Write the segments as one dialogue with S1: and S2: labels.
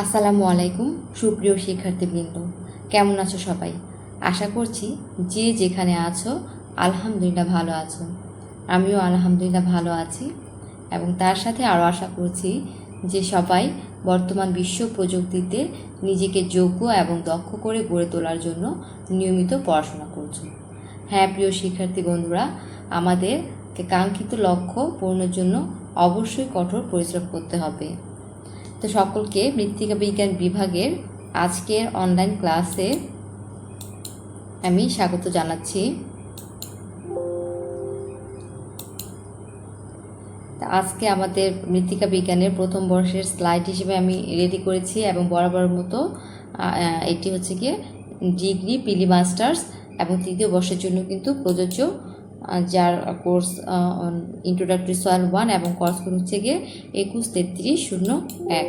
S1: আসসালামু আলাইকুম সুপ্রিয় শিক্ষার্থীবৃন্দ, কেমন আছো সবাই? আশা করছি যে যেখানে আছো আলহামদুলিল্লাহ ভালো আছো। আমিও আলহামদুলিল্লাহ ভালো আছি এবং তার সাথে আরও আশা করছি যে সবাই বর্তমান বিশ্ব প্রযুক্তিতে নিজেকে যোগ্য এবং দক্ষ করে গড়ে তোলার জন্য নিয়মিত পড়াশোনা করছো। হ্যাঁ প্রিয় শিক্ষার্থী বন্ধুরা, আমাদের কাঙ্ক্ষিত লক্ষ্য পূরণের জন্য অবশ্যই কঠোর পরিশ্রম করতে হবে। তো সকলকে মৃত্তিকা বিজ্ঞান বিভাগের আজকের অনলাইন ক্লাসে আমি স্বাগত জানাচ্ছি। আজকে আমাদের মৃত্তিকা বিজ্ঞানের প্রথম বর্ষের স্লাইড হিসেবে আমি রেডি করেছি এবং বরাবর মতো এটি হচ্ছে গিয়ে ডিগ্রি, পিলি মাস্টার্স এবং তৃতীয় বর্ষের জন্য কিন্তু প্রযোজ্য, যার কোর্স ইন্ট্রোডাক্টরি সয়েল 1 এবং কোর্স কোড হচ্ছে গিয়ে 21-33-01।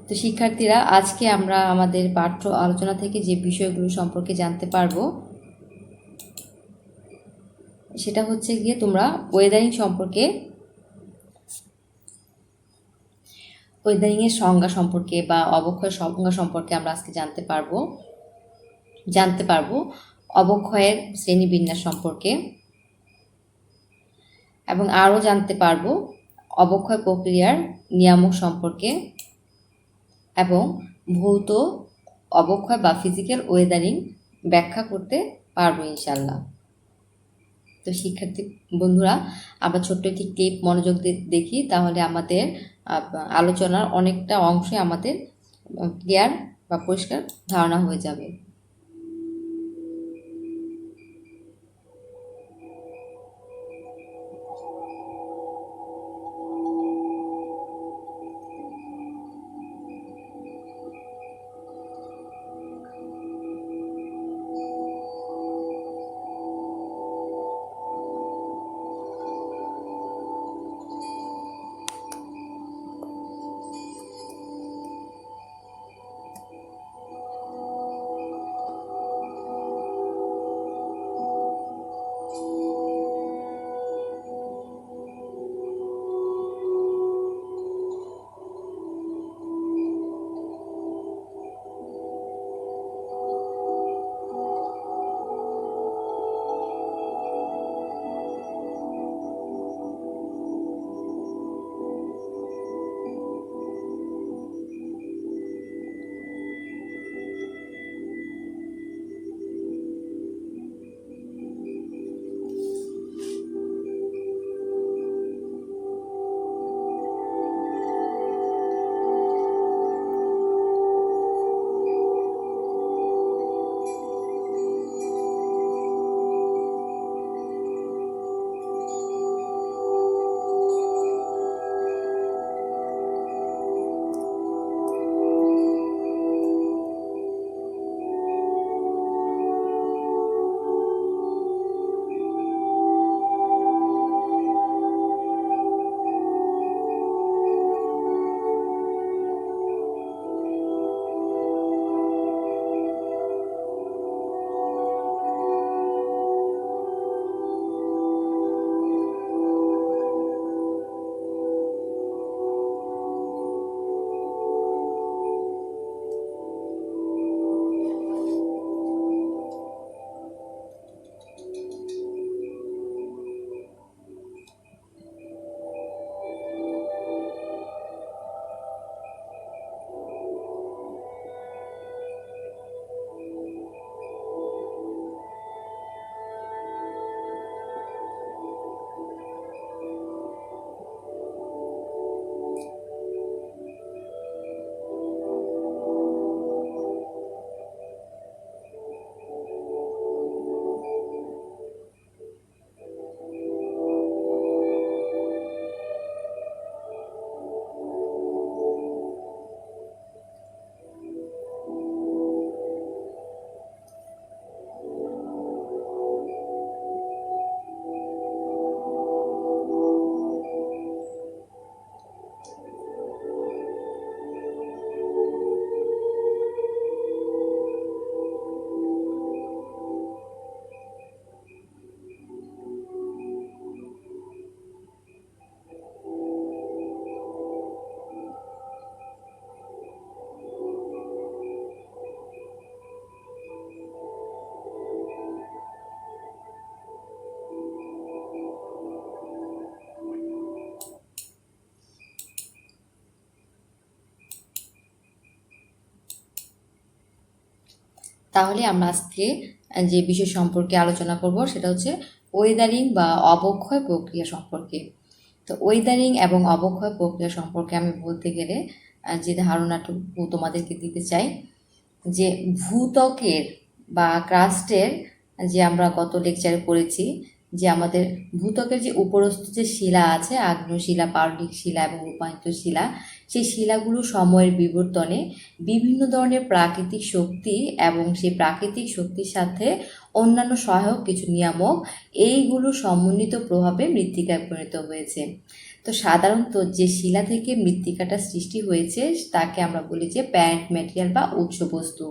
S1: তো শিক্ষার্থীরা, আজকে আমরা আমাদের পাঠ্য আলোচনা থেকে যে বিষয়গুলো সম্পর্কে জানতে পারবো সেটা হচ্ছে গিয়ে তোমরা ওয়েদারিংয়ের সংজ্ঞা সম্পর্কে বা অবক্ষয়ের সংজ্ঞা সম্পর্কে আমরা আজকে জানতে পারবো অবক্ষয়ের শ্রেণীবিন্যাস সম্পর্কে এবং আরও জানতে পারবো অবক্ষয় প্রক্রিয়ার নিয়ামক সম্পর্কে এবং ভৌত অবক্ষয় বা ফিজিক্যাল ওয়েদারিং ব্যাখ্যা করতে পারবো ইনশাল্লাহ। তো শিক্ষার্থী বন্ধুরা, আমরা ছোট্ট একটি ক্লিপ মনোযোগ দেখি, তাহলে আমাদের আলোচনার অনেকটা অংশে আমাদের ক্লিয়ার বা পরিষ্কার ধারণা হয়ে যাবে। তাহলে আমরা আজকে যে বিষয় সম্পর্কে আলোচনা করব সেটা হচ্ছে ওয়েদারিং বা অবক্ষয় প্রক্রিয়া সম্পর্কে। তো ওয়েদারিং এবং অবক্ষয় প্রক্রিয়া সম্পর্কে আমি বলতে গেলে যে ধারণাটুকু তোমাদেরকে দিতে চাই, যে ভূত্বকের বা ক্রাস্টের, যে আমরা গত লেকচারে পড়েছি যে আমাদের ভূত্বকের যে উপরস্থ যে শিলা আছে, আগ্নেয় শিলা, পাললিক শিলা এবং রূপান্তরিত শিলা, সেই শিলাগুলো সময়ের বিবর্তনে বিভিন্ন ধরনের প্রাকৃতিক শক্তি এবং সেই প্রাকৃতিক শক্তির সাথে অন্যান্য সহায়ক কিছু নিয়ামক, এইগুলো সমন্বিত প্রভাবে মৃত্তিকায় পরিণত হয়েছে। তো সাধারণত যে শিলা থেকে মৃত্তিকাটা সৃষ্টি হয়েছে তাকে আমরা বলি যে প্যারেন্ট ম্যাটেরিয়াল বা উৎস বস্তু।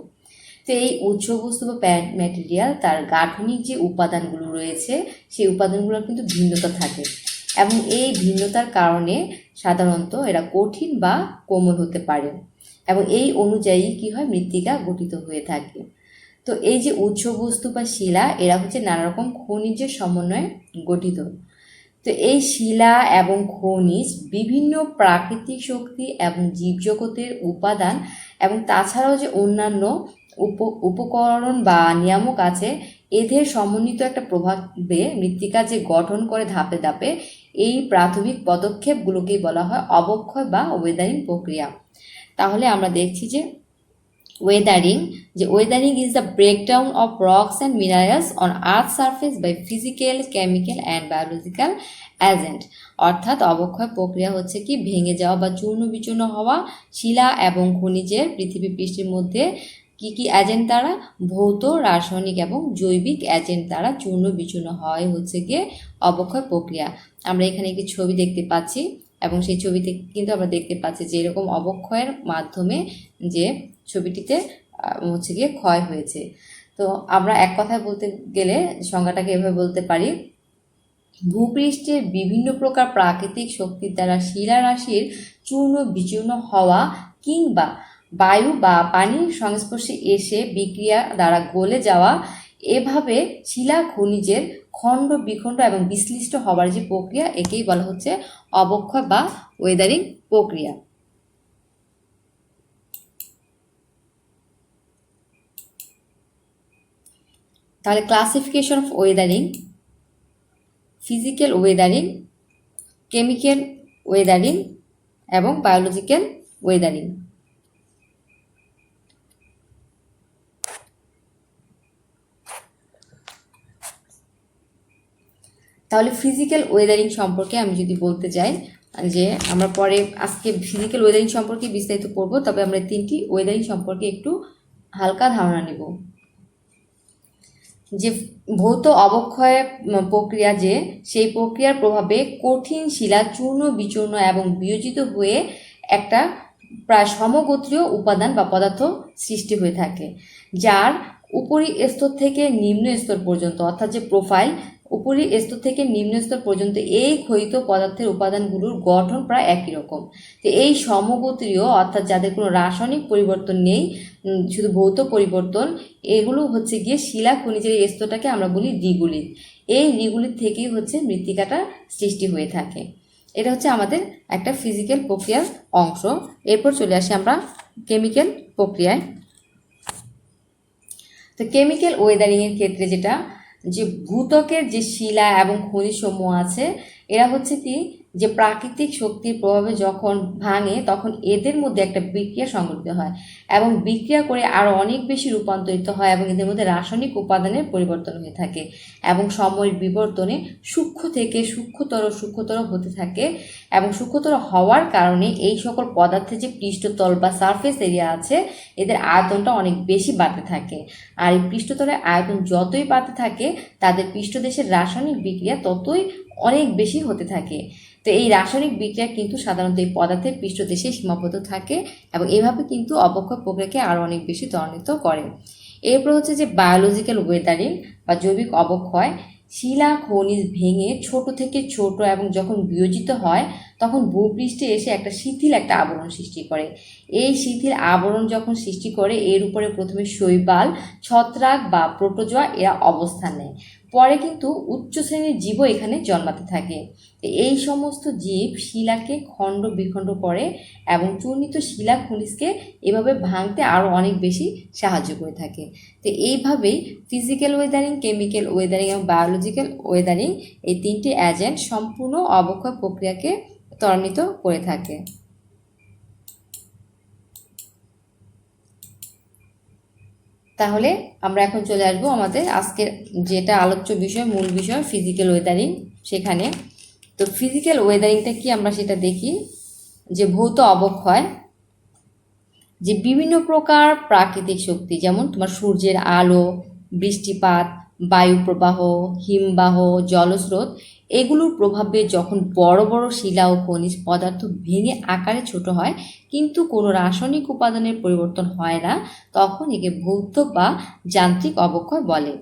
S1: তো এই উৎস বস্তু বা প্যারেন্ট ম্যাটেরিয়াল, তার গাঠনিক যে উপাদানগুলো রয়েছে সেই উপাদানগুলোর কিন্তু ভিন্নতা থাকে, এবং এই ভিন্নতার কারণে সাধারণত এরা কঠিন বা কোমল হতে পারে, এবং এই অনুযায়ী কি হয়, মৃত্তিকা গঠিত হয়ে থাকে। তো এই যে উৎস বস্তু বা শিলা, এরা হচ্ছে নানা রকম খনিজের সমন্বয়ে গঠিত। তো এই শিলা এবং খনিজ বিভিন্ন প্রাকৃতিক শক্তি এবং জীবজগতের উপাদান এবং তাছাড়াও যে অন্যান্য উপকরণ বা নিয়ামক আছে, এদের সমন্বিত একটা প্রভাবে মৃত্তিকা যে গঠন করে ধাপে ধাপে, এই প্রাথমিক পদক্ষেপগুলোকেই বলা হয় অবক্ষয় বা ওয়েদারিং প্রক্রিয়া। তাহলে আমরা দেখছি যে Wuthering is the breakdown of rocks and minerals on earth's surface by physical, chemical and biological agent। অর্থাৎ অবক্ষয় প্রক্রিয়া হচ্ছে কি ভেঙে যাওয়া বা চূর্ণ বিচূর্ণ হওয়া শিলা এবং খনিজের পৃথিবী পৃষ্ঠের মধ্যে কি কি এজেন্ট দ্বারা, ভৌত, রাসায়নিক এবং জৈবিক এজেন্ট দ্বারা চূর্ণ বিচূর্ণ হয় হচ্ছে গিয়ে অবক্ষয় প্রক্রিয়া। আমরা এখানে একটি ছবি দেখতে পাচ্ছি, এবং সেই ছবিতে কিন্তু আমরা দেখতে পাচ্ছি যে এরকম অবক্ষয়ের মাধ্যমে যে ছবিটিতে হচ্ছে গিয়ে ক্ষয় হয়েছে। তো আমরা এক কথায় বলতে গেলে সংজ্ঞাটাকে এভাবে বলতে পারি, ভূপৃষ্ঠের বিভিন্ন প্রকার প্রাকৃতিক শক্তির দ্বারা শিলা রাশির চূর্ণ বিচূর্ণ হওয়া কিংবা বায়ু বা পানির সংস্পর্শে এসে বিক্রিয়া দ্বারা গলে যাওয়া, এভাবে শিলা খনিজের খণ্ড বিখণ্ড এবং বিশ্লিষ্ট হওয়ার যে প্রক্রিয়া, একেই বলা হচ্ছে অবক্ষয় বা ওয়েদারিং প্রক্রিয়া। তাহলে classification of Wuthering: physical Wuthering, chemical Wuthering এবং বায়োলজিক্যাল ওয়েদারিং। তাহলে ফিজিক্যাল ওয়েদারিং সম্পর্কে আমি যদি বলতে যাই, যে আমরা পরে আজকে ফিজিক্যাল ওয়েদারিং সম্পর্কে বিস্তারিত পড়ব, তবে আমরা তিনটি ওয়েদারিং সম্পর্কে একটু হালকা ধারণা নেব। যে ভৌত অবক্ষয় প্রক্রিয়া, যে সেই প্রক্রিয়ার প্রভাবে কঠিন শিলা চূর্ণ বিচূর্ণ এবং বিয়োজিত হয়ে একটা প্রায় সমগোত্রীয় উপাদান বা পদার্থ সৃষ্টি হয়ে থাকে, যার উপরি স্তর থেকে নিম্ন স্তর পর্যন্ত, অর্থাৎ যে প্রোফাইল উপরি স্তর থেকে নিম্ন স্তর পর্যন্ত, এই ক্ষয়িত পদার্থের উপাদানগুলোর গঠন প্রায় একই রকম। তো এই সমগোত্রীয়, অর্থাৎ যাদের কোনো রাসায়নিক পরিবর্তন নেই, শুধু ভৌত পরিবর্তন, এগুলো হচ্ছে গিয়ে শিলা খনিজের এই স্তরটাকে আমরা বলি রিগুলিত। এই রিগুলিত থেকেই হচ্ছে মৃত্তিকাটা সৃষ্টি হয়ে থাকে। এটা হচ্ছে আমাদের একটা ফিজিক্যাল প্রক্রিয়ার অংশ। এরপর চলে আসি আমরা কেমিক্যাল প্রক্রিয়ায়। তো কেমিক্যাল ওয়েদারিংয়ের ক্ষেত্রে যেটা, যে ভূত্বকের যে শিলা এবং খনিজ সমূহ আছে, এরা হচ্ছে কি যে প্রাকৃতিক শক্তির প্রভাবে যখন ভাঙে, তখন এদের মধ্যে একটা বিক্রিয়া সংঘটিত হয় এবং বিক্রিয়া করে আরও অনেক বেশি রূপান্তরিত হয়, এবং এদের মধ্যে রাসায়নিক উপাদানের পরিবর্তন হয়ে থাকে, এবং সময়ের বিবর্তনে সূক্ষ্ম থেকে সূক্ষ্মতর হতে থাকে, এবং সূক্ষ্মতর হওয়ার কারণে এই সকল পদার্থের যে পৃষ্ঠতল বা সারফেস এরিয়া আছে, এদের আয়তনটা অনেক বেশি বাড়তে থাকে। আর এই পৃষ্ঠতলের আয়তন যতই বাড়তে থাকে, তাদের পৃষ্ঠদেশের রাসায়নিক বিক্রিয়া ততই অনেক বেশি হতে থাকে। তো এই রাসায়নিক বিক্রিয়া কিন্তু সাধারণত এই পদার্থের পৃষ্ঠদেশে সীমাবদ্ধ থাকে, এবং এভাবে কিন্তু অবক্ষয় প্রক্রিয়াকে আরও অনেক বেশি ত্বরান্বিত করে। এরপর হচ্ছে যে বায়োলজিক্যাল ওয়েদারিং বা জৈবিক অবক্ষয়। শিলা খনিজ ভেঙে ছোট থেকে ছোট এবং যখন বিয়োজিত হয়, তখন ভূপৃষ্ঠে এসে একটা শিথিল আবরণ সৃষ্টি করে। এই শিথিল আবরণ যখন সৃষ্টি করে, এর উপরে প্রথমে শৈবাল, ছত্রাক বা প্রোটোজোয়া এরা অবস্থান নেয়। পরে কিন্তু উচ্চ শ্রেণীর জীবও এখানে জন্মাতে থাকে। এই সমস্ত জীব শিলাকে খণ্ড বিখণ্ড করে এবং চূর্ণিত শিলা খনিজকে এভাবে ভাঙতে আরও অনেক বেশি সাহায্য করে থাকে। তো এইভাবেই ফিজিক্যাল ওয়েদারিং, কেমিক্যাল ওয়েদারিং এবং বায়োলজিক্যাল ওয়েদারিং এই তিনটি এজেন্ট সম্পূর্ণ অবক্ষয় প্রক্রিয়াকে ত্বরান্বিত করে থাকে। তাহলে আমরা এখন চলে আসবো আমাদের আজকের যেটা আলোচ্য বিষয়, মূল বিষয় ফিজিক্যাল ওয়েদারিং সেখানে। তো ফিজিক্যাল ওয়েদারিংটা কি আমরা সেটা দেখি। যে ভৌত অবক্ষয়, যে বিভিন্ন প্রকার প্রাকৃতিক শক্তি, যেমন তোমার সূর্যের আলো, বৃষ্টিপাত, বায়ু প্রবাহ, হিমবাহ, জলস্রোত, এগুলোর প্রভাবে যখন বড় বড় শিলা ও খনিজ পদার্থ ভেঙে আকারে ছোট হয় কিন্তু কোনো রাসায়নিক উপাদানের পরিবর্তন হয় না, তখন একে ভৌত বা যান্ত্রিক অবক্ষয় বলে।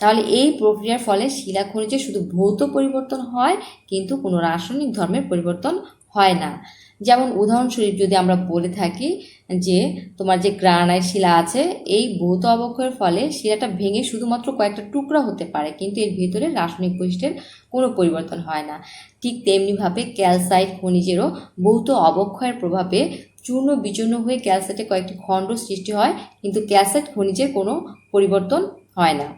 S1: তাহলে এই প্রক্রিয়ার ফলে শিলা খনিজে শুধু ভৌত পরিবর্তন হয় কিন্তু কোনো রাসায়নিক ধর্মের পরিবর্তন হয় না। যেমন উদাহরণস্বরূপ যদি আমরা বলে থাকি যে তোমার যে গ্রানাইট শিলা আছে, এই ভৌত অবক্ষয়ের ফলে শিলাটা ভেঙে শুধুমাত্র কয়েকটা টুকরা হতে পারে কিন্তু এর ভিতরে রাসায়নিক বৈশিষ্ট্যের কোনো পরিবর্তন হয় না। ঠিক তেমনিভাবে ক্যালসাইট খনিজেরও ভৌত অবক্ষয়ের প্রভাবে চূর্ণ বিচূর্ণ হয়ে ক্যালসাইটে কয়েকটি খণ্ড সৃষ্টি হয় কিন্তু ক্যালসাইট খনিজের কোনো পরিবর্তন হয় না।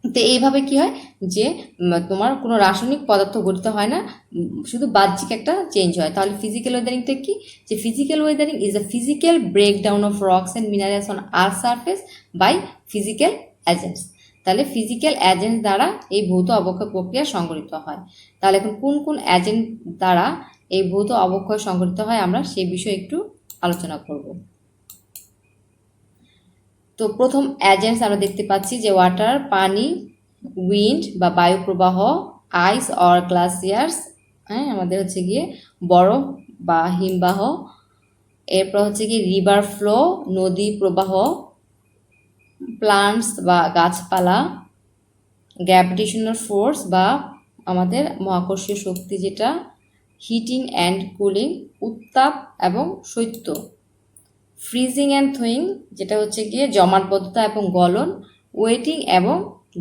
S1: তো এইভাবে কি হয় যে তোমার কোনো রাসায়নিক পদার্থ গঠিত হয় না, শুধু বাহ্যিক একটা চেঞ্জ হয়। তাহলে ফিজিক্যাল ওয়েদারিংটা কি? যে physical weathering is a physical breakdown of rocks and minerals on earth surface by physical agents. তাহলে ফিজিক্যাল এজেন্ট দ্বারা এই ভৌত অবক্ষয় প্রক্রিয়া সংঘটিত হয়। তাহলে এখন কোন কোন এজেন্ট দ্বারা এই ভৌত অবক্ষয় সংঘটিত হয় আমরা সেই বিষয়ে একটু আলোচনা করব। তো প্রথম এজেন্টস আমরা দেখতে পাচ্ছি যে ওয়াটার, পানি, উইন্ড বা বায়ু প্রবাহ, আইস অর গ্লাসিয়ার্স, হ্যাঁ আমাদের হচ্ছে গিয়ে বরফ বা হিমবাহ, এরপর হচ্ছে গিয়ে রিভার ফ্লো, নদী প্রবাহ, প্লান্টস বা গাছপালা, গ্র্যাভিটেশনাল ফোর্স বা আমাদের মহাকর্ষীয় শক্তি যেটা, হিটিং অ্যান্ড কুলিং, উত্তাপ এবং শৈত্য, ফ্রিজিং অ্যান্ড থোয়িং যেটা হচ্ছে গিয়ে জমাটবদ্ধতা এবং গলন, ওয়েটিং এবং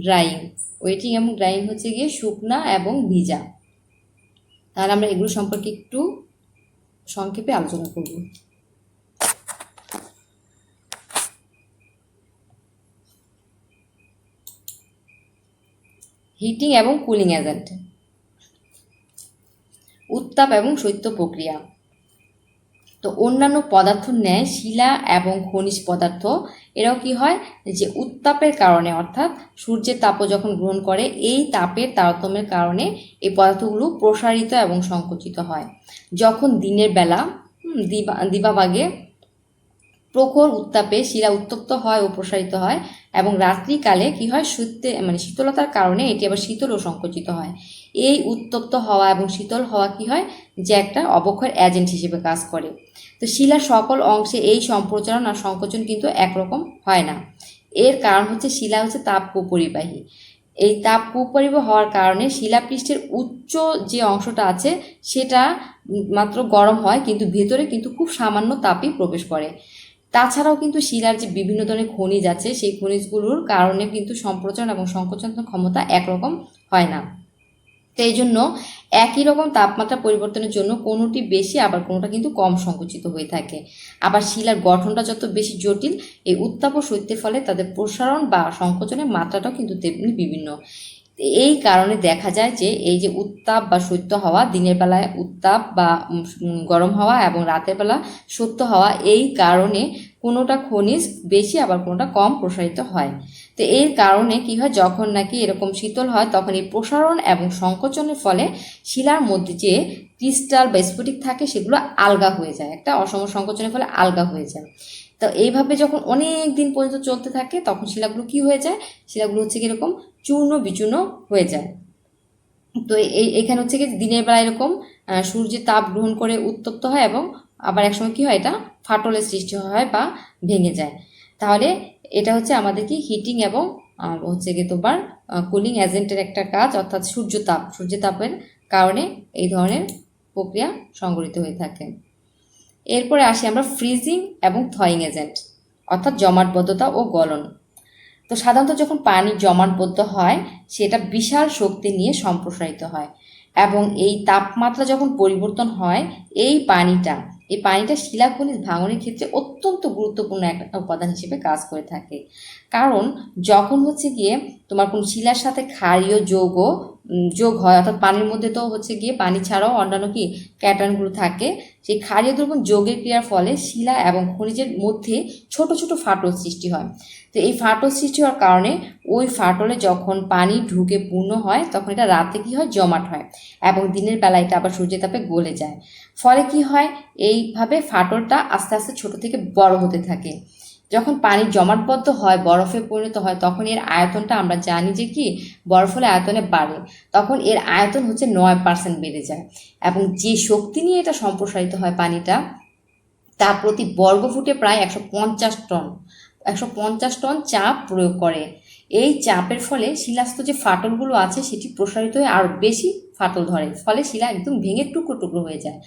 S1: ড্রাইং। ওয়েটিং এবং ড্রাইং হচ্ছে গিয়ে শুকনা এবং ভিজা। তাহলে আমরা এগুলো সম্পর্কে একটু সংক্ষেপে আলোচনা করব। হিটিং এবং কুলিং এজেন্ট, উত্তাপ এবং শৈত্য প্রক্রিয়া। তো অন্যান্য পদার্থর ন্যায় শিলা এবং খনিজ পদার্থ এরাও কি হয় যে উত্তাপের কারণে, অর্থাৎ সূর্যের তাপও যখন গ্রহণ করে এই তাপের তারতম্যের কারণে এই পদার্থগুলো প্রসারিত এবং সংকুচিত হয়। যখন দিনের বেলা দিবাভাগে প্রখর উত্তাপে শিলা উত্তপ্ত হয় ও প্রসারিত হয় এবং রাত্রিকালে কি হয় শীতলতার কারণে এটি আবার শীতল ও সংকুচিত হয়। এই উত্তপ্ত হওয়া এবং শীতল হওয়া কি হয় যে একটা অবক্ষয়ের এজেন্ট হিসেবে কাজ করে। তো শিলার সকল অংশে এই সম্প্রচারণ আর সংকোচন কিন্তু একরকম হয় না। এর কারণ হচ্ছে শিলা হচ্ছে তাপ কুপরিবাহী। এই তাপ কুপরিবাহী হওয়ার কারণে শিলাপৃষ্ঠের উচ্চ যে অংশটা আছে সেটা মাত্র গরম হয় কিন্তু ভেতরে কিন্তু খুব সামান্য তাপই প্রবেশ করে। তাছাড়াও কিন্তু শিলার যে বিভিন্ন ধরনের খনিজ আছে সেই খনিজগুলোর কারণে কিন্তু সম্প্রচারণ এবং সংকোচন ক্ষমতা একরকম হয় না। তো এই জন্য একই রকম তাপমাত্রা পরিবর্তনের জন্য কোনোটি বেশি আবার কোনোটা কিন্তু কম সংকুচিত হয়ে থাকে। আবার শিলার গঠনটা যত বেশি জটিল, এই উত্তাপ ও শৈত্যের ফলে তাদের প্রসারণ বা সংকোচনের মাত্রাটাও কিন্তু তেমনি বিভিন্ন। এই কারণে দেখা যায় যে এই যে উত্তাপ বা শৈত্য হওয়া, দিনের বেলায় উত্তাপ বা গরম হওয়া এবং রাতের বেলা শৈত্য হওয়া, এই কারণে কোনোটা খনিজ বেশি আবার কোনোটা কম প্রসারিত হয়। তো এর কারণে কি হয়, যখন নাকি এরকম শীতল হয় তখন এই প্রসারণ এবং সংকোচনের ফলে শিলার মধ্যে যে ক্রিস্টাল বা স্ফটিক থাকে সেগুলো আলগা হয়ে যায়, একটা অসম সংকোচনের ফলে আলগা হয়ে যায়। তো এইভাবে যখন অনেক দিন পর্যন্ত চলতে থাকে তখন শিলাগুলো কি হয়ে যায়, শিলাগুলো হচ্ছে কীরকম চূর্ণ বিচূর্ণ হয়ে যায়। তো এখানে হচ্ছে কি দিনের বেলা এরকম সূর্যের তাপ গ্রহণ করে উত্তপ্ত হয় এবং আবার একসময় কি হয় এটা ফাটলের সৃষ্টি হয় বা ভেঙে যায়। তাহলে এটা হচ্ছে আমাদের কি হিটিং এবং হচ্ছে কি তোমার কুলিং এজেন্টের একটা কাজ, অর্থাৎ সূর্য তাপের কারণে এই ধরনের প্রক্রিয়া সংঘটিত হয়ে থাকে। এরপরে আসি আমরা ফ্রিজিং এবং থয়িং এজেন্ট, অর্থাৎ জমাটবদ্ধতা ও গলন। তো তো সাধারণত যখন পানি জমাটবদ্ধ হয় সেটা বিশাল শক্তি নিয়ে সম্প্রসারিত হয়, এবং এই তাপমাত্রা যখন পরিবর্তন হয় এই পানিটা শিলাখনিজ ভাঙনের ক্ষেত্রে অত্যন্ত গুরুত্বপূর্ণ একটা উপাদান হিসেবে কাজ করে থাকে। কারণ যখন হচ্ছে গিয়ে তোমার কোন শিলার সাথে ক্ষারীয় যোগ হয়, অর্থাৎ পানির মধ্যে তো হচ্ছে গিয়ে পানি ছাড়াও অন্যান্য কি ক্যাটায়নগুলো থাকে, সেই ক্ষারীয় দ্রবণ যোগের ক্রিয়ার ফলে শিলা এবং খনিজের মধ্যে ছোট ছোট ফাটল সৃষ্টি হয়। তো এই ফাটল সৃষ্টি হওয়ার কারণে ওই ফাটলে যখন পানি ঢুকে পূর্ণ হয় তখন এটা রাতে কি হয়, জমাট হয়, এবং দিনের বেলা এটা আবার সূর্যের তাপে গলে যায়। ফলে কি হয়, এইভাবে ফাটলটা আস্তে আস্তে ছোট থেকে বড় হতে থাকে। যখন পানি জমাটবদ্ধ হয়, বরফে পরিণত হয়, তখন এর আয়তনটা আমরা জানি যে কি বরফ হলে আয়তনে বাড়ে, তখন এর আয়তন হচ্ছে 9% বেড়ে যায়, এবং যে শক্তি নিয়ে এটা সম্প্রসারিত হয় পানিটা, তা প্রতি বর্গফুটে প্রায় 150 টন চাপ প্রয়োগ করে। এই চাপের ফলে শিলাস্থ যে ফাটলগুলো আছে সেটি প্রসারিত হয়ে আরও বেশি ফাটল ধরে, ফলে শিলা একদম ভেঙে টুকরো টুকরো হয়ে যায়।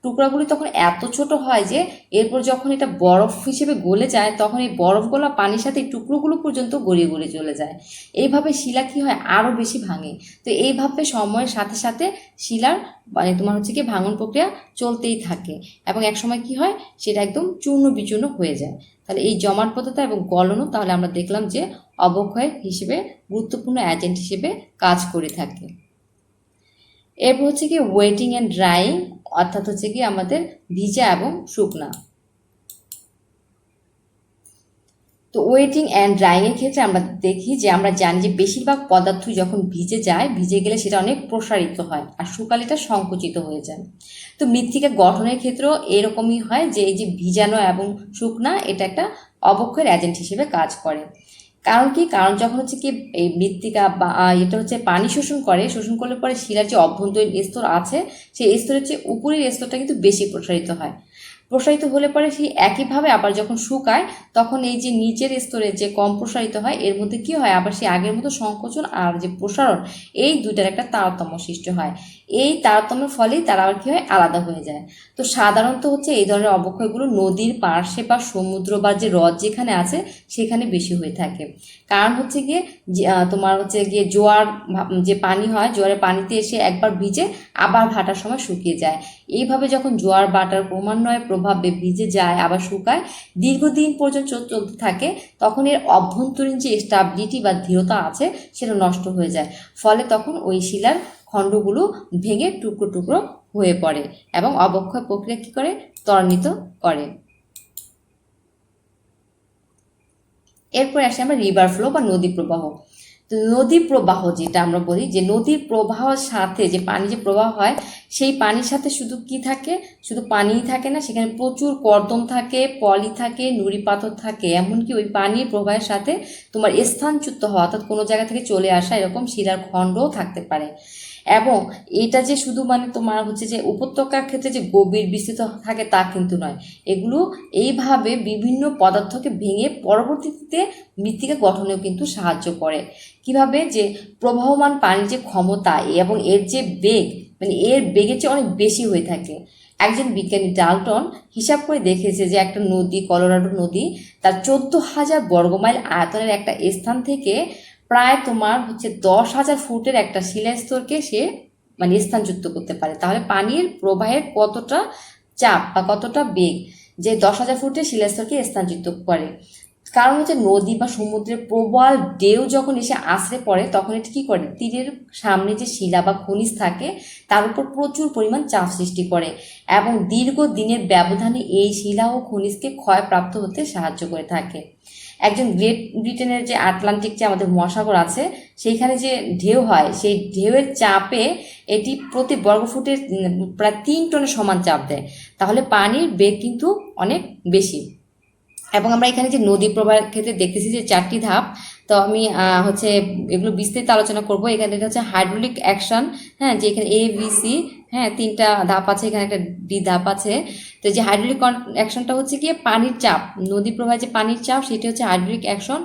S1: টুকরাগুলি তখন এত ছোট হয় যে এরপর যখন এটা বরফ হিসেবে গলে যায় তখন এই বরফ গলা পানির সাথে টুকরোগুলো পর্যন্ত গড়িয়ে গড়িয়ে চলে যায়। এইভাবে শিলা কি হয়, আরও বেশি ভাঙে। তো এইভাবে সময়ের সাথে সাথে শিলার তোমার হচ্ছে কি ভাঙন প্রক্রিয়া চলতেই থাকে, এবং একসময় কি হয়, সেটা একদম চূর্ণ বিচূর্ণ হয়ে যায়। তাহলে এই জমাটবদ্ধতা এবং গলনও তাহলে আমরা দেখলাম যে অবক্ষয়ের হিসেবে গুরুত্বপূর্ণ এজেন্ট হিসেবে কাজ করে থাকে। এরপর হচ্ছে কি ওয়েটিং অ্যান্ড ড্রাইং, অর্থাৎ হচ্ছে কি আমাদের ভিজা এবং শুকনা। তো ওয়েটিং অ্যান্ড ড্রাইংয়ের ক্ষেত্রে আমরা দেখি যে আমরা জানি যে বেশিরভাগ পদার্থ যখন ভিজে গেলে সেটা অনেক প্রসারিত হয়, আর শুকালে এটা সংকুচিত হয়ে যায়। তো মৃত্তিকা গঠনের ক্ষেত্রেও এরকমই হয় যে এই যে ভিজানো এবং শুকনা এটা একটা অবক্ষয়ের এজেন্ট হিসেবে কাজ করে। কারণ যখন হচ্ছে কি এই মৃত্তিকা বা এটা হচ্ছে পানি শোষণ করলে পরে শিলার যে অভ্যন্তরীণ স্তর আছে সেই স্তরের চেয়ে উপরের স্তরটা কিন্তু বেশি প্রসারিত হলে পরে সেই একইভাবে আবার যখন শুকায় তখন এই যে নিচের স্তরে যে কম প্রসারিত হয় এর মধ্যে কি হয়, আবার সেই আগের মতো সংকোচন আর যে প্রসারণ এই দুইটার একটা তারতম্য সৃষ্টি হয়। এই তারতম্যের ফলেই তারা আবার কি হয়, আলাদা হয়ে যায়। তো সাধারণত হচ্ছে এই ধরনের অবক্ষয়গুলো নদীর পার্শ্বে বা সমুদ্র বা যে হ্রদ যেখানে আছে সেখানে বেশি হয়ে থাকে। কারণ হচ্ছে গিয়ে তোমার হচ্ছে গিয়ে জোয়ার যে পানি হয়, জোয়ারের পানিতে এসে একবার ভিজে আবার ভাটার সময় শুকিয়ে যায়। এইভাবে যখন জোয়ার ভাটার ক্রমান্বয়ে প্রভাবে ভিজে যায় আবার শুকায়, দীর্ঘদিন পর্যন্ত চলতে থাকে, তখন এর অভ্যন্তরীণ যে স্টাবিলিটি বা দৃঢ়তা আছে সেটা নষ্ট হয়ে যায়। ফলে তখন ওই শিলার খণ্ডগুলো ভেঙে টুকরো টুকরো হয়ে পড়ে এবং অবক্ষয় প্রক্রিয়া কী করে, ত্বরান্বিত করে। এরপর আসে আমরা রিভার ফ্লো বা নদী প্রবাহ। তো নদী প্রবাহ যেটা আমরা বলি, যে নদীর প্রবাহের সাথে যে পানি যে প্রবাহ হয় সেই পানির সাথে শুধু কি থাকে, শুধু পানিই থাকে না, সেখানে প্রচুর কর্দম থাকে, পলি থাকে, নুড়ি পাথর থাকে, এমনকি ওই পানির প্রবাহের সাথে তোমার স্থানচ্যুত হওয়া অর্থাৎ কোনো জায়গা থেকে চলে আসা এরকম শিলার খণ্ডও থাকতে পারে। এবং এটা যে শুধু তোমার হচ্ছে যে উপত্যকার ক্ষেত্রে যে গভীর বিস্তৃত থাকে তা কিন্তু নয়, এগুলো এইভাবে বিভিন্ন পদার্থকে ভেঙে পরবর্তীতে মৃত্তিকা গঠনেও কিন্তু সাহায্য করে। কিভাবে, যে প্রবাহমান পানির যে ক্ষমতা এবং এর যে বেগ, এর বেগের চেয়ে অনেক বেশি হয়ে থাকে। একজন বিজ্ঞানী ডাল্টন হিসাব করে দেখেছে যে একটা নদী, কলোরাডো নদী, তার 14,000 বর্গমাইল আয়তনের একটা স্থান থেকে প্রায় তোমার হচ্ছে 10,000 ফুটের একটা শিলাস্তরকে সে স্থানচ্যুত করতে পারে। তাহলে পানির প্রবাহের কতটা চাপ বা কতটা বেগ যে 10,000 ফুটের শিলাস্তরকে স্থানচ্যুত করে। কারণ হচ্ছে নদী বা সমুদ্রের প্রবল ঢেউ যখন এসে আছড়ে পড়ে তখন এটা কী করে, তীরের সামনে যে শিলা বা খনিজ থাকে তার উপর প্রচুর পরিমাণ চাপ সৃষ্টি করে, এবং দীর্ঘ দিনের ব্যবধানে এই শিলা ও খনিজকে ক্ষয়প্রাপ্ত হতে সাহায্য করে থাকে। একজন গ্রেট ব্রিটেনের যে আটলান্টিক যে আমাদের মহাসাগর আছে সেইখানে যে ঢেউ হয় সেই ঢেউয়ের চাপে এটি প্রতি বর্গফুটের প্রায় 3 টনের সমান চাপ দেয়। তাহলে পানির বেগ কিন্তু অনেক বেশি। এবং আমরা এখানে যে নদী প্রবাহের ক্ষেত্রে দেখতেছি যে 4টি ধাপ, তো আমি হচ্ছে এগুলো বিস্তারিত আলোচনা করব। এখানে এটা হচ্ছে হাইড্রোলিক অ্যাকশন, হ্যাঁ, যে এখানে ABC হ্যাঁ, 3টা ধাপ আছে, এখানে একটা ডি ধাপ আছে। তো যে হাইড্রোলিক অ্যাকশনটা হচ্ছে গিয়ে পানির চাপ, নদী প্রবাহে যে পানির চাপ সেটি হচ্ছে হাইড্রোলিক অ্যাকশন।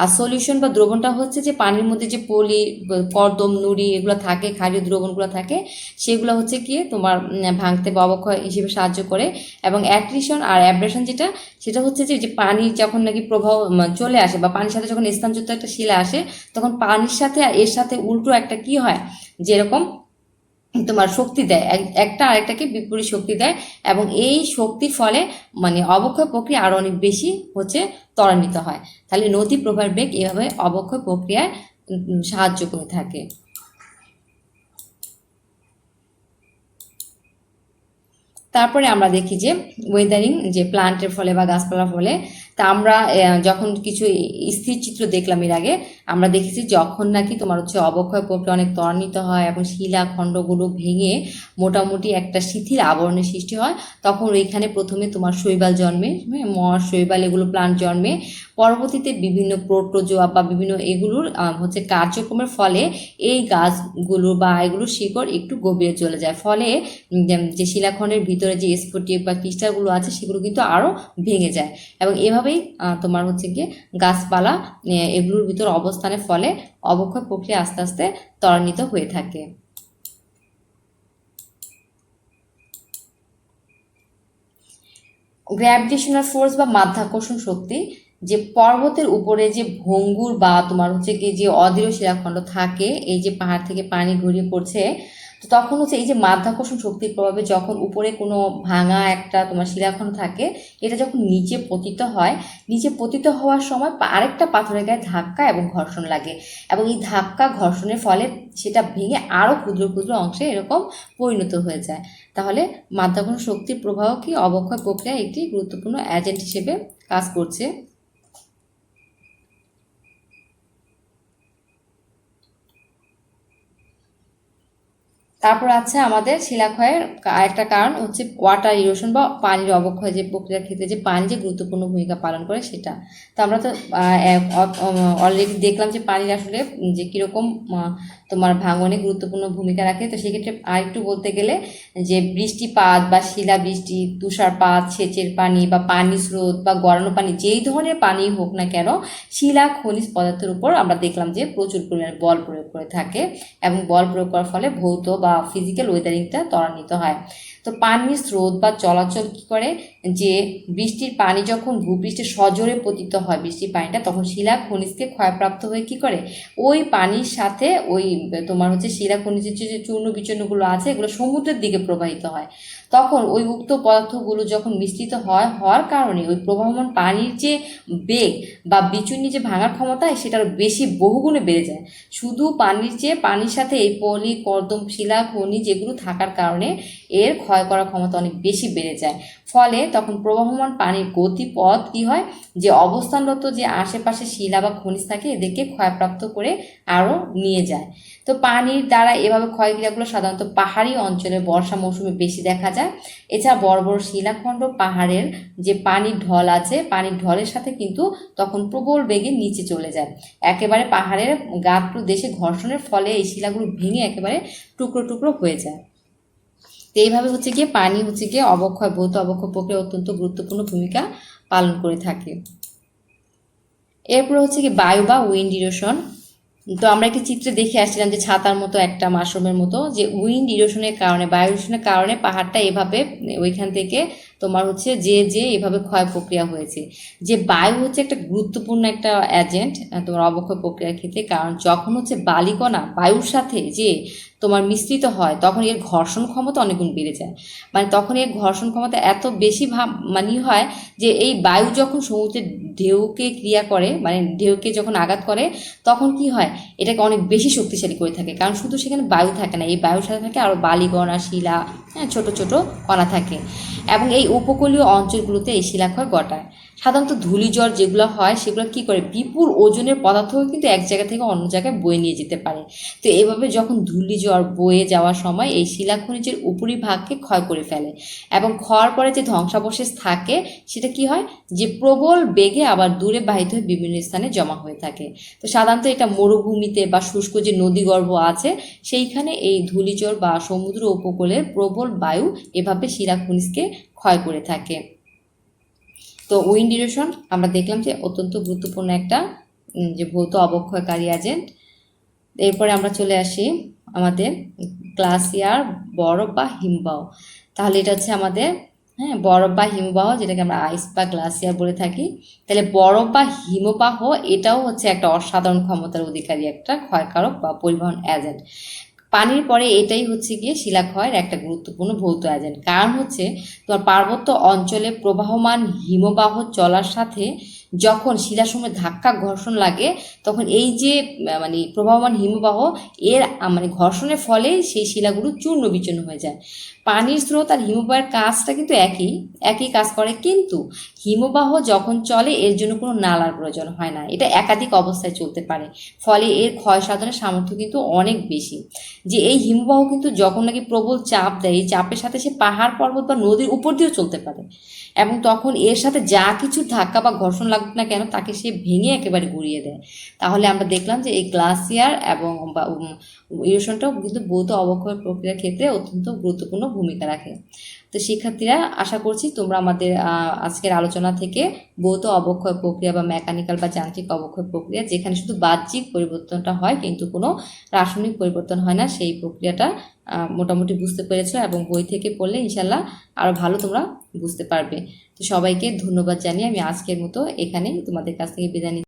S1: আর সলিউশন বা দ্রবণটা হচ্ছে যে পানির মধ্যে যে পলি, কর্দম, নুড়ি এগুলো থাকে, ক্ষারীয় দ্রবণগুলো থাকে, সেগুলো হচ্ছে গিয়ে তোমার ভাঙতে বা অবক্ষয় হিসেবে সাহায্য করে। এবং অ্যাট্রিশন আর অ্যাব্রেশন যেটা, সেটা হচ্ছে যে পানি যখন নাকি প্রবাহ চলে আসে বা পানির সাথে যখন স্থানচ্যুত একটা শিলা আসে, তখন পানির সাথে আর এর সাথে উল্টো একটা কি হয়, যেরকম তোমার শক্তি দেয়, একটা আরেকটাকে বিপরীত শক্তি দেয়, এবং এই শক্তির ফলে মানে অবক্ষয় প্রক্রিয়া আরো অনেক বেশি হচ্ছে ত্বরান্বিত হয়। তাহলে নদী প্রবাহের বেগ এভাবে অবক্ষয় প্রক্রিয়ায় সাহায্য করে থাকে। তারপরে আমরা দেখি যে ওয়েদারিং, যে প্লান্টের ফলে বা গাছপালার ফলে। তা আমরা যখন কিছু স্থির চিত্র দেখলাম এর আগে, আমরা দেখেছি যখন নাকি তোমার হচ্ছে অবক্ষয় প্রক্রিয়া অনেক ত্বরান্বিত হয় এবং শিলাখণ্ডগুলো ভেঙে মোটামুটি একটা শিথিল আবরণের সৃষ্টি হয়, তখন ওইখানে প্রথমে তোমার শৈবাল জন্মে, মর, শৈবাল, এগুলো প্লান্ট জন্মে। পরবর্তীতে বিভিন্ন প্রোটোজোয়া বা বিভিন্ন এগুলোর হচ্ছে কার্যক্রমের ফলে এই গাছগুলো বা এগুলোর শিকড় একটু গভীরে চলে যায়, ফলে যে শিলাখণ্ডের ভিতরে যে স্ফটিক বা ক্রিস্টালগুলো আছে সেগুলো কিন্তু আরও ভেঙে যায়। এবং এভাবেই তোমার হচ্ছে গিয়ে গাছপালা এগুলোর ভিতর অবস্থানের ফলে অবক্ষয় প্রক্রিয়া আস্তে আস্তে ত্বরান্বিত হয়ে থাকে। গ্র্যাভিটেশনাল ফোর্স বা মাধ্যাকর্ষণ শক্তি, যে পর্বতের উপরে যে ভঙ্গুর বা তোমার হচ্ছে কি যে অদৃঢ় শিলাখণ্ড থাকে, এই যে পাহাড় থেকে পানি গড়িয়ে পড়ছে, তো তখন হচ্ছে এই যে মাধ্যাকর্ষণ শক্তির প্রভাবে যখন উপরে কোনো ভাঙা একটা তোমার শিলাখণ্ড থাকে, এটা যখন নিচে পতিত হয়, নিচে পতিত হওয়ার সময় আরেকটা পাথরের গায়ে ধাক্কা এবং ঘর্ষণ লাগে, এবং এই ধাক্কা ঘর্ষণের ফলে সেটা ভেঙে আরও ক্ষুদ্র ক্ষুদ্র অংশে এরকম পরিণত হয়ে যায়। তাহলে মাধ্যাকর্ষণ শক্তির প্রবাহ কি অবক্ষয় প্রক্রিয়ায় একটি গুরুত্বপূর্ণ এজেন্ট হিসেবে কাজ করছে। তারপর আছে আমাদের শিলাক্ষয়ের একটা কারণ হচ্ছে ওয়াটার ইরোশন বা পানির অবক্ষয়, যে প্রক্রিয়ার ক্ষেত্রে যে পানি যে গুরুত্বপূর্ণ ভূমিকা পালন করে সেটা। তো আমরা তো অলরেডি দেখলাম যে পানির আসলে যে কীরকম তোমার ভাঙনে গুরুত্বপূর্ণ ভূমিকা রাখে। তো সেক্ষেত্রে আরেকটু বলতে গেলে যে বৃষ্টিপাত বা শিলাবৃষ্টি, তুষারপাত, সেচের পানি বা পানি স্রোত বা গড়ানো পানি, যেই ধরনের পানি হোক না কেন, শিলা খনিজ পদার্থের উপর আমরা দেখলাম যে প্রচুর পরিমাণে বল প্রয়োগ করে থাকে, এবং বল প্রয়োগ করার ফলে ভৌত বা ফিজিক্যাল ওয়েদারিংটা ত্বরান্বিত হয়। তো পানির স্রোত বা চলাচল কী করে, যে বৃষ্টির পানি যখন ভূপৃষ্ঠে সজোরে পতিত হয় বৃষ্টির পানিটা, তখন শিলা খনিজকে ক্ষয়প্রাপ্ত হয়ে কী করে, ওই পানির সাথে ওই তোমার হচ্ছে শিলা খনিজের যে চূর্ণ বিচূর্ণগুলো আছে এগুলো সমুদ্রের দিকে প্রবাহিত হয়। তখন ওই উক্ত পদার্থগুলো যখন মিশ্রিত হওয়ার কারণে ওই প্রবাহমান পানির যে বেগ বা বিচূর্ণী যে ভাঙার ক্ষমতা সেটার বেশি বহুগুণে বেড়ে যায়। শুধু পানির সাথে এই পলি, কর্দম, শিলা খনিজ যেগুলো থাকার কারণে এর ক্ষয় করার ক্ষমতা অনেক বেশি বেড়ে যায়। ফলে তখন প্রবাহমান পানির গতিপথ কি হয়, যে অবস্থানরত যে আশেপাশে শিলা বা খনিজ থাকে এদেরকে ক্ষয়প্রাপ্ত করে আরও নিয়ে যায়। তো পানির দ্বারা এভাবে ক্ষয়ক্রিয়াগুলো সাধারণত পাহাড়ি অঞ্চলে বর্ষা মৌসুমে বেশি দেখা যায়। এছাড়া বড় বড় শিলাখণ্ড, পাহাড়ের যে পানির ঢল আছে, পানির ঢলের সাথে কিন্তু তখন প্রবল বেগে নিচে চলে যায়, একেবারে পাহাড়ের গাত্র দেশে ঘর্ষণের ফলে এই শিলাগুলো ভেঙে একেবারে টুকরো টুকরো হয়ে যায়। তো এইভাবে হচ্ছে গিয়ে পানি হচ্ছে গিয়ে ভৌত অবক্ষয় প্রক্রিয়া অত্যন্ত গুরুত্বপূর্ণ ভূমিকা পালন করে থাকে। এরপর হচ্ছে কি বায়ু বা উইন্ড ইরোশন। তো আমরা একটি চিত্রে দেখে আসছিলাম যে ছাতার মতো একটা মাশরুমের মতো, যে উইন্ড ইরোশনের কারণে, বায়ু ইরোশনের কারণে পাহাড়টা এভাবে ওইখান থেকে তোমার হচ্ছে যে এভাবে ক্ষয় প্রক্রিয়া হয়েছে। যে বায়ু হচ্ছে একটা গুরুত্বপূর্ণ একটা এজেন্ট তোমার অবক্ষয় প্রক্রিয়ার ক্ষেত্রে, কারণ যখন হচ্ছে বালিকণা বায়ুর সাথে যে তোমার মিশ্রিত হয় তখন এর ঘর্ষণ ক্ষমতা অনেক গুণ বেড়ে যায়। মানে তখন এর ঘর্ষণ ক্ষমতা এত বেশি হয় যে এই বায়ু যখন সমুদ্রের ঢেউকে ক্রিয়া করে, মানে ঢেউকে যখন আঘাত করে, তখন কি হয়, এটাকে অনেক বেশি শক্তিশালী করে থাকে। কারণ শুধু সেখানে বায়ু থাকে না, এই বায়ুর সাথে থাকে আরও বালিকণা, শিলা, ছোট ছোট কণা থাকে, এবং এই উপকূলীয় অঞ্চলগুলোতে এই শিলাক্ষয় ঘটায়। সাধারণত ধূলিজ্বর যেগুলো হয় সেগুলো কি করে, বিপুল ওজনের পদার্থও কিন্তু এক জায়গা থেকে অন্য জায়গায় বয়ে নিয়ে যেতে পারে। তো এভাবে যখন ধূলিজ্বর বয়ে যাওয়ার সময় এই শিলা খনিজের উপরিভাগকে ক্ষয় করে ফেলে, এবং ক্ষয়ের পরে যে ধ্বংসাবশেষ থাকে সেটা কি হয়, যে প্রবল বেগে আবার দূরে বাহিত হয়ে বিভিন্ন স্থানে জমা হয়ে থাকে। তো সাধারণত এটা মরুভূমিতে বা শুষ্ক যে নদীগর্ভ আছে সেইখানে এই ধূলিজ্বর বা সমুদ্র উপকূলের প্রবল বায়ু এভাবে শিলা খনিজকে ক্ষয় করে থাকে। তো উইন্ড ইরোশন আমরা দেখলাম যে অত্যন্ত গুরুত্বপূর্ণ একটা যে ভৌত অবক্ষয়কারী এজেন্ট। এরপরে আমরা চলে আসি আমাদের গ্লাসিয়ার, বরফ বা হিমবাহ। তাহলে এটা হচ্ছে আমাদের বরফ বা হিমবাহ, যেটাকে আমরা আইস বা গ্লাসিয়ার বলে থাকি। তাহলে বরফ বা হিমবাহ এটাও হচ্ছে একটা অসাধারণ ক্ষমতার অধিকারী একটা ক্ষয়কারক বা পরিবহন এজেন্ট। পানির পরে এটাই হচ্ছে গিয়ে শিলাক্ষয়ের একটা গুরুত্বপূর্ণ ভৌত এজেন্ট। কারণ হচ্ছে তোমার পার্বত্য অঞ্চলে প্রবাহমান হিমবাহ চলার সাথে যখন শিলাসমূহে ধাক্কা ঘর্ষণ লাগে, তখন এই যে মানে প্রবাহমান হিমবাহ এর মানে ঘর্ষণের ফলে সেই শিলাগুলো চূর্ণ বিচূর্ণ হয়ে যায়। পানির স্রোত আর হিমবাহের কাজটা কিন্তু একই কাজ করে, কিন্তু হিমবাহ যখন চলে এর জন্য কোনো নালার প্রয়োজন হয় না, এটা একাধিক অবস্থায় চলতে পারে, ফলে এর ক্ষয় সাধনের সামর্থ্য কিন্তু অনেক বেশি। যে এই হিমবাহ কিন্তু যখন নাকি প্রবল চাপ দেয়, এই চাপের সাথে সে পাহাড় পর্বত বা নদীর উপর দিয়েও চলতে পারে, এবং তখন এর সাথে যা কিছু ধাক্কা বা ঘর্ষণ লাগুক না কেন তাকে সে ভেঙে একেবারে গুঁড়িয়ে দেয়। তাহলে আমরা দেখলাম যে এই গ্লাসিয়ার এবং বা ইরোশনটাও কিন্তু ভৌত অবক্ষয় প্রক্রিয়ার ক্ষেত্রে অত্যন্ত গুরুত্বপূর্ণ ভূমিকা রাখে। তো শিক্ষার্থীরা, আশা করছি তোমরা আমাদের আজকের আলোচনা থেকে ভৌত অবক্ষয় প্রক্রিয়া বা মেকানিক্যাল বা যান্ত্রিক অবক্ষয় প্রক্রিয়া, যেখানে শুধু বাহ্যিক পরিবর্তনটা হয় কিন্তু কোনো রাসায়নিক পরিবর্তন হয় না, সেই প্রক্রিয়াটা মোটামুটি বুঝতে পেরেছো, এবং বই থেকে পড়লে ইনশাল্লাহ আরও ভালো তোমরা বুঝতে পারবে। তো সবাইকে ধন্যবাদ জানিয়ে আমি আজকের মতো এখানেই তোমাদের কাছ থেকে বিদায় নিচ্ছি।